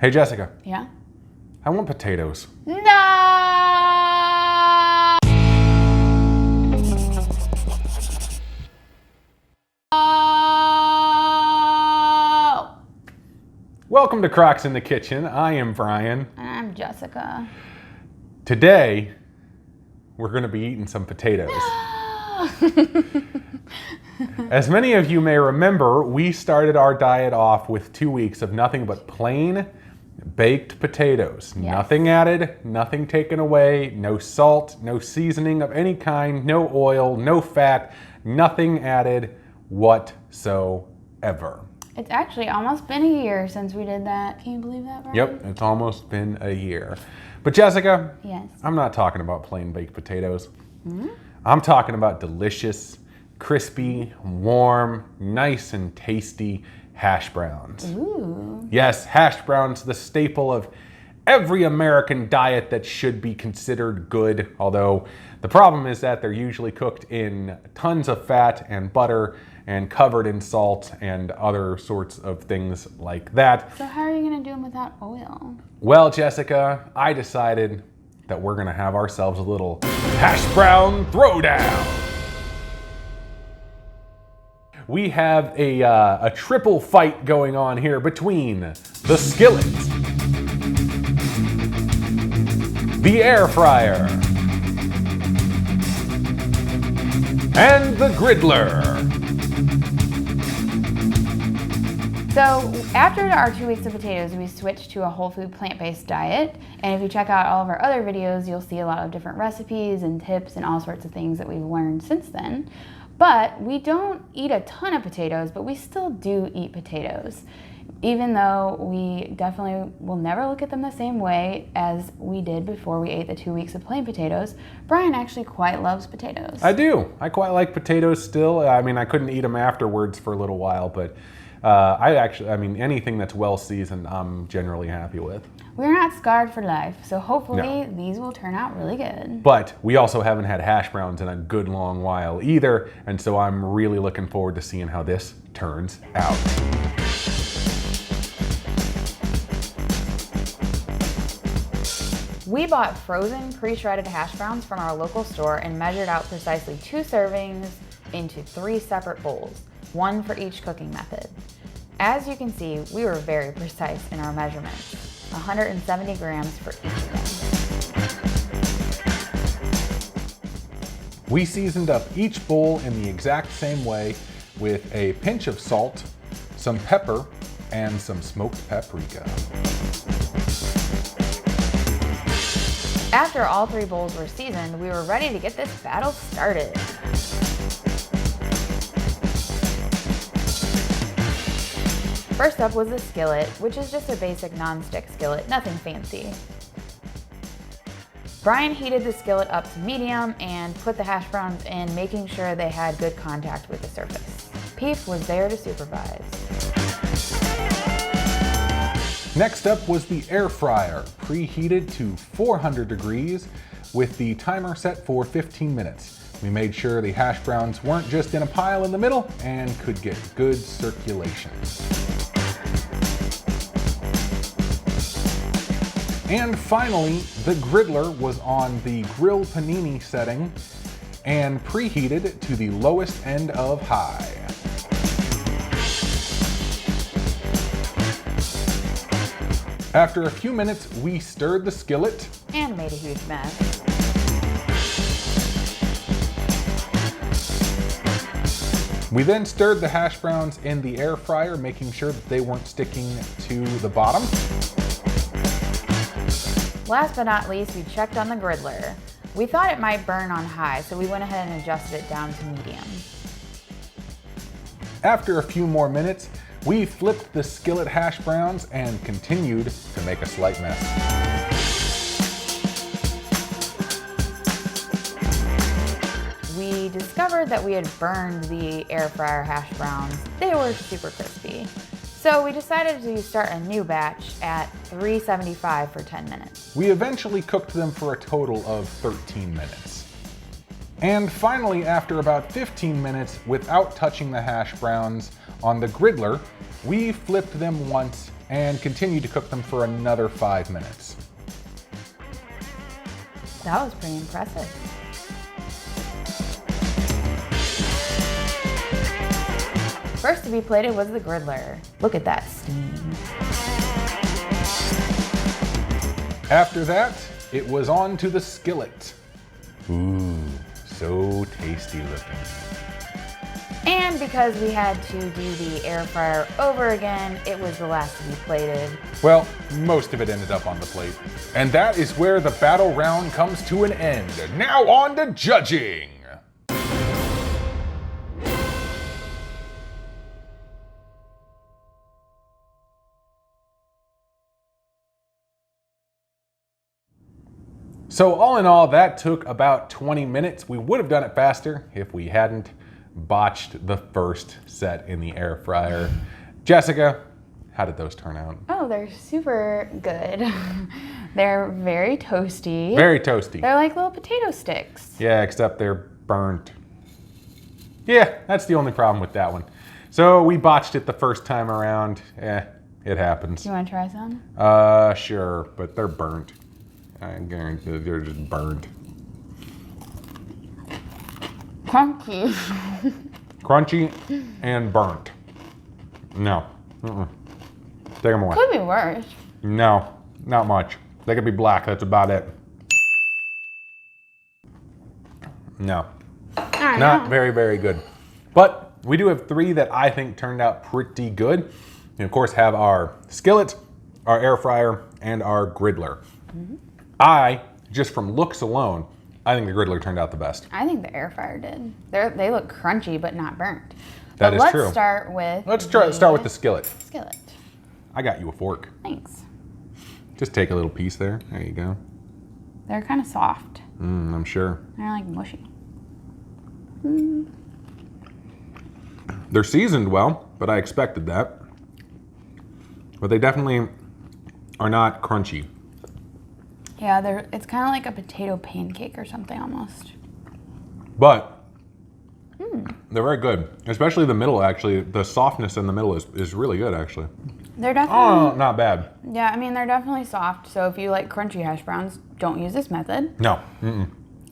Hey, Jessica. Yeah? I want potatoes. No! Welcome to Crocs in the Kitchen. I am Brian. And I'm Jessica. Today, we're going to be eating some potatoes. As many of you may remember, we started our diet off with 2 weeks of nothing but plain baked potatoes. Yes. Nothing added, nothing taken away, no salt, no seasoning of any kind, no oil, no fat, nothing added whatsoever. It's actually almost been a year since we did that. Can you believe that, Brian? Yep, it's almost been a year. But Jessica, Yes. I'm not talking about plain baked potatoes. I'm talking about delicious, crispy, warm, nice and tasty hash browns. Ooh. Yes, hash browns, the staple of every American diet that should be considered good. Although the problem is that they're usually cooked in tons of fat and butter and covered in salt and other sorts of things like that. So how are you going to do them without oil? Well, Jessica, I decided that we're gonna have ourselves a little hash brown throwdown. We have a triple fight going on here between the Skillet, the air fryer, and the Griddler. So after our 2 weeks of potatoes, we switched to a whole food plant-based diet. And if you check out all of our other videos, you'll see a lot of different recipes and tips and all sorts of things that we've learned since then. But we don't eat a ton of potatoes, but we still do eat potatoes. Even though we definitely will never look at them the same way as we did before we ate the 2 weeks of plain potatoes, Brian actually quite loves potatoes. I do. I quite like potatoes still. I mean, I couldn't eat them afterwards for a little while, but anything that's well seasoned, I'm generally happy with. We're not scarred for life, so hopefully these will turn out really good. But we also haven't had hash browns in a good long while either, and so I'm really looking forward to seeing how this turns out. We bought frozen pre-shredded hash browns from our local store and measured out precisely 2 servings into 3 separate bowls, one for each cooking method. As you can see, we were very precise in our measurements, 170 grams for each of them. We seasoned up each bowl in the exact same way with a pinch of salt, some pepper, and some smoked paprika. After all 3 bowls were seasoned, we were ready to get this battle started. First up was the skillet, which is just a basic non-stick skillet, nothing fancy. Brian heated the skillet up to medium and put the hash browns in, making sure they had good contact with the surface. Peep was there to supervise. Next up was the air fryer, preheated to 400 degrees with the timer set for 15 minutes. We made sure the hash browns weren't just in a pile in the middle and could get good circulation. And finally, the Griddler was on the grill panini setting and preheated to the lowest end of high. After a few minutes, we stirred the skillet And made a huge mess. We then stirred the hash browns in the air fryer, making sure that they weren't sticking to the bottom. Last but not least, we checked on the Griddler. We thought it might burn on high, so we went ahead and adjusted it down to medium. After a few more minutes, we flipped the skillet hash browns and continued to make a slight mess. We discovered that we had burned the air fryer hash browns. They were super crispy. So we decided to start a new batch at 375 for 10 minutes. We eventually cooked them for a total of 13 minutes. And finally, after about 15 minutes without touching the hash browns on the Griddler, we flipped them once and continue to cook them for another 5 minutes. That was pretty impressive. First to be plated was the Griddler. Look at that steam. After that, it was on to the Skillet. Ooh, so tasty looking. And because we had to do the air fryer over again, it was the last to be plated. Well, most of it ended up on the plate. And that is where the battle round comes to an end. Now on to judging. So all in all, that took about 20 minutes. We would have done it faster if we hadn't botched the first set in the air fryer. Jessica, how did those turn out? Oh, they're super good. They're very toasty. Very toasty. They're like little potato sticks. Yeah, except they're burnt. Yeah, that's the only problem with that one. So we botched it the first time around. It happens. You want to try some? Sure, but they're burnt. I guarantee they're just burnt. Crunchy. Crunchy and burnt. No. Take them away. Could be worse. No, not much. They could be black, that's about it. No. Not very, very good. But we do have 3 that I think turned out pretty good. We of course have our Skillet, our air fryer, and our Griddler. Just from looks alone, I think the Griddler turned out the best. I think the air fryer did. They look crunchy but not burnt. That is true. Let's start with start with the Skillet. Skillet. I got you a fork. Thanks. Just take a little piece there. There you go. They're kind of soft. I'm sure. They're like mushy. They're seasoned well, but I expected that. But they definitely are not crunchy. Yeah, it's kind of like a potato pancake or something almost. But they're very good. Especially the middle, actually. The softness in the middle is really good, actually. They're definitely... Oh, not bad. Yeah, I mean, they're definitely soft. So if you like crunchy hash browns, don't use this method. No.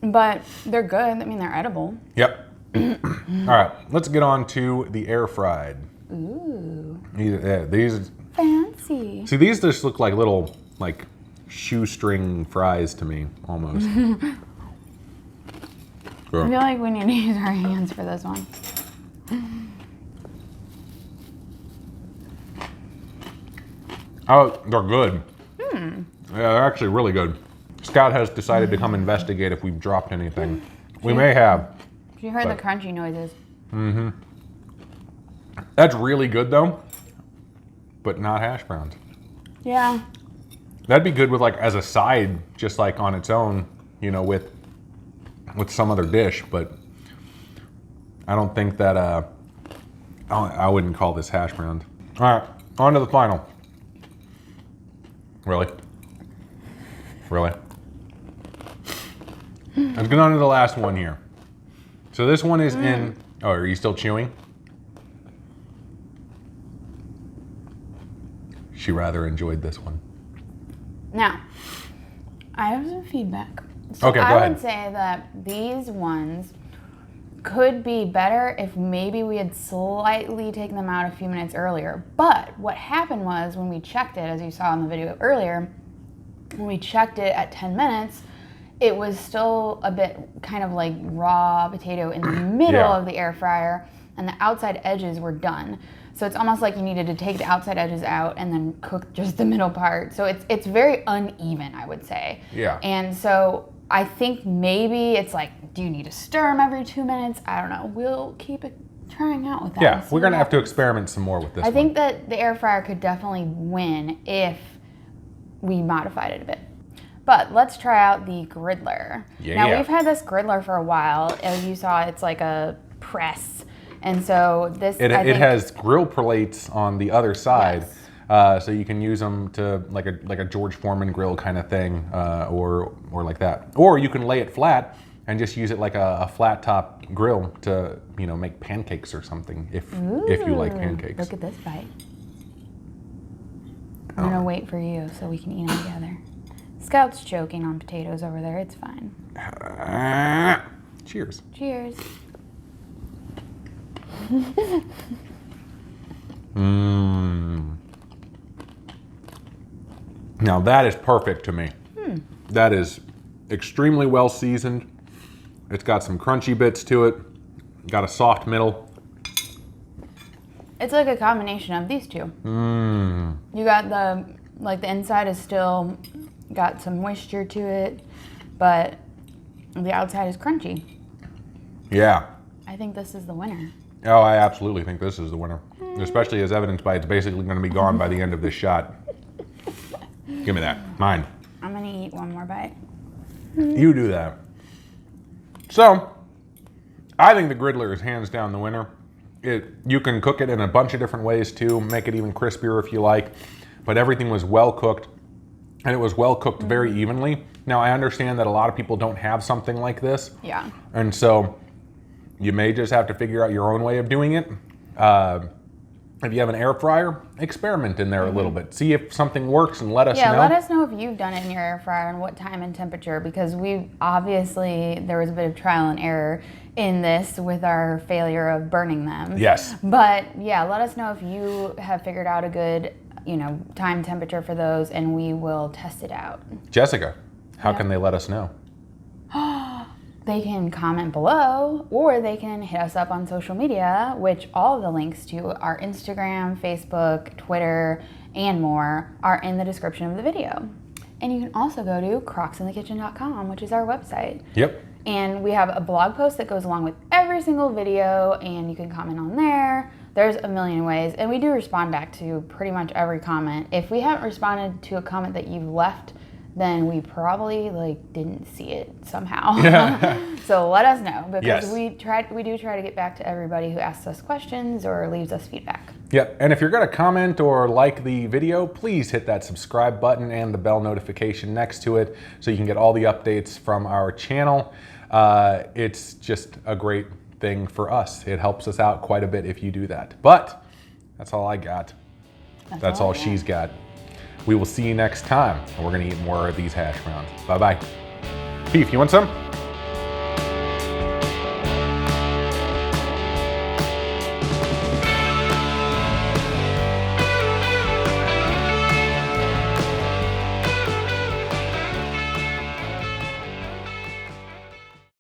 But they're good. I mean, they're edible. Yep. All right, let's get on to the air fried. Ooh. These... Fancy. See, these just look like little, like, shoestring fries to me, almost. I feel like we need to use our hands for this one. Oh, they're good. Yeah, they're actually really good. Scott has decided to come investigate if we've dropped anything. We may have. You heard the crunchy noises. That's really good, though, but not hash browns. Yeah. That'd be good with, like, as a side, just like on its own, you know, with some other dish, but I don't think that, I wouldn't call this hash browns. All right, on to the final. Really? Really? Let's get on to the last one here. So this one is in, oh, are you still chewing? She rather enjoyed this one. Now, I have some feedback. So Okay, go I ahead. would say that these ones could be better if maybe we had slightly taken them out a few minutes earlier. But what happened was when we checked it, as you saw in the video earlier, when we checked it at 10 minutes, it was still a bit kind of like raw potato in the middle of the air fryer, and the outside edges were done. So it's almost like you needed to take the outside edges out and then cook just the middle part. So it's very uneven, I would say. Yeah. And so I think maybe it's like, do you need to stir them every 2 minutes? I don't know. We'll keep it trying out with that. Yeah, we're gonna have to experiment some more with this one. I think that the air fryer could definitely win if we modified it a bit. But let's try out the Griddler. Yeah. Now we've had this Griddler for a while. As you saw, it's like a press. And so this, It has grill plates on the other side, so you can use them to like a George Foreman grill kind of thing, or like that. Or you can lay it flat and just use it like a flat top grill to make pancakes or something if you like pancakes. Look at this bite. I'm gonna wait for you so we can eat them together. Scout's choking on potatoes over there. It's fine. Cheers. Cheers. Now that is perfect to me. That is extremely well seasoned. It's got some crunchy bits to it. Got a soft middle. It's like a combination of these two. You got the inside is still got some moisture to it, but the outside is crunchy. Yeah. I think this is the winner. Oh, I absolutely think this is the winner. Especially as evidenced by it's basically going to be gone by the end of this shot. Give me that. Mine. I'm gonna eat one more bite. You do that. So, I think the Griddler is hands down the winner. You can cook it in a bunch of different ways too, make it even crispier if you like, but everything was well cooked, and it was well cooked very evenly. Now, I understand that a lot of people don't have something like this. Yeah. And so, you may just have to figure out your own way of doing it. If you have an air fryer, experiment in there a little bit. See if something works and let us know. Yeah, let us know if you've done it in your air fryer and what time and temperature, because there was a bit of trial and error in this with our failure of burning them. Yes. But yeah, let us know if you have figured out a good, time temperature for those, and we will test it out. Jessica, how can they let us know? They can comment below, or they can hit us up on social media, which all of the links to our Instagram, Facebook, Twitter, and more are in the description of the video. And you can also go to crocsinthekitchen.com, which is our website. Yep. And we have a blog post that goes along with every single video, and you can comment on there. There's a million ways, and we do respond back to pretty much every comment. If we haven't responded to a comment that you've left, then we probably didn't see it somehow. Yeah. So let us know, because we do try to get back to everybody who asks us questions or leaves us feedback. Yep, and if you're gonna comment or like the video, please hit that subscribe button and the bell notification next to it so you can get all the updates from our channel. It's just a great thing for us. It helps us out quite a bit if you do that. But that's all I got. That's all she's got. We will see you next time. We're gonna eat more of these hash browns. Bye-bye. Beef, you want some?